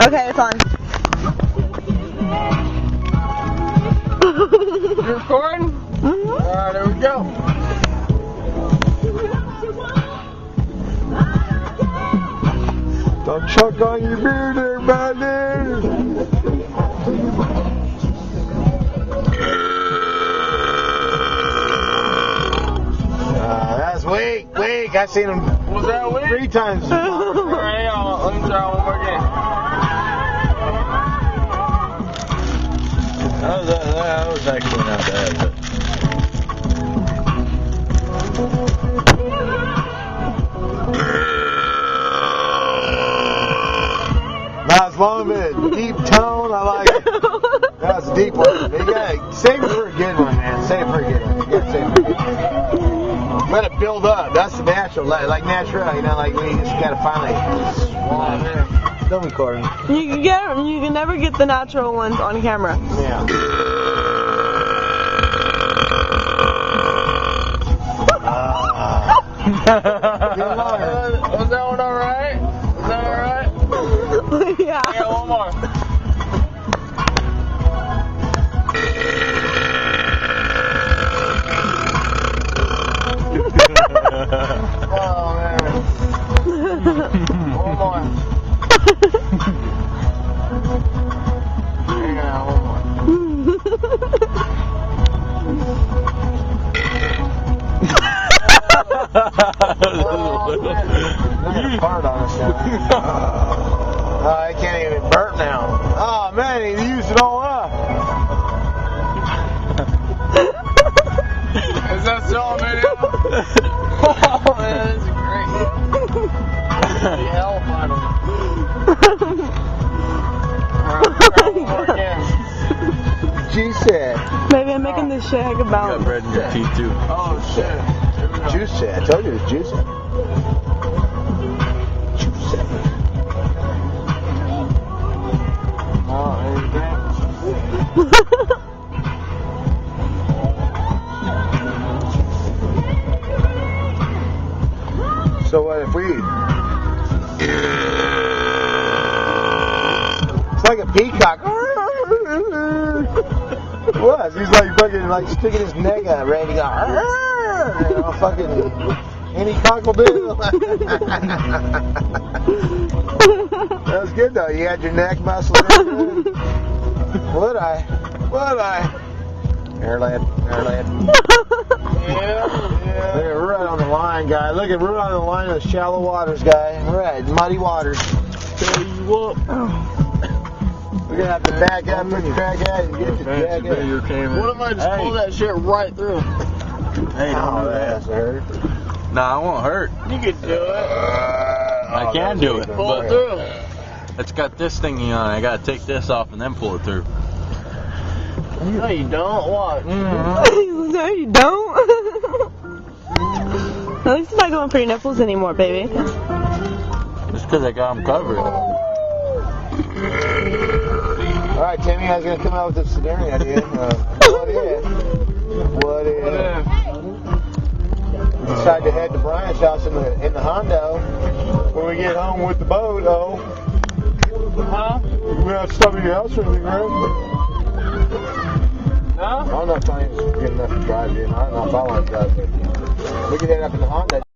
Okay, it's on. You recording? Mm-hmm. Alright, there we go. Don't choke on your beer there, buddy. That's weak. I've seen him. Was that weak? 3 times. Alright, hang on. Let me try one more again. That was actually not bad, but... Not as long as a deep tone. I like it. That's a deep one. You gotta save it for a good one, man. Save it for a good one. You gotta save it for a good one. Let it build up. That's the natural, like natural. You know, like we just gotta finally. Don't record. You can never get the natural ones on camera. Yeah. Was that one alright? Was that alright? Yeah. I got one more. Oh man. One more. Hang on, one more. Fart on us now. I can't even burp now. Oh man, he used it all up. Is that still on video? Oh man, this is great. The hell on him. Alright, try one more again. Juice it. Maybe I'm making this shit heck You got about. bread in your teeth, too. Oh shit. Juice it. I told you it was juice it. Juice it. Oh, there you go. So what if we? It's like a peacock. What? He's like fucking like sticking his neck out, ready to go. You know, fucking any cock will do. That was good though. You had your neck muscles. Would I? Airland. Yeah. We're right on the line, guy. Look at, we're right on the line of the shallow waters, guy. We're at muddy waters. Tell you what. We're gonna have to back up and crack out and get the jack up. Your camera. What if I just pull that shit right through? Hey, don't do that. hurt. Nah, it won't hurt. You can do it. I can do it, Pull it but through. it's got this thingy on it. I gotta take this off and then pull it through. No, you don't. What? Mm-hmm. No, you don't. At least it's not going for your nipples anymore, baby. Just because I got them covered. All right, Timmy, I was gonna come out with a scenario idea. What if we decide to head to Brian's house in the Hondo when we get home with the boat? Huh? We're gonna have to stop at your house or anything, right? No? I'm not trying to get enough to drive you. I don't know if I want to drive you. We could head up in the Honda.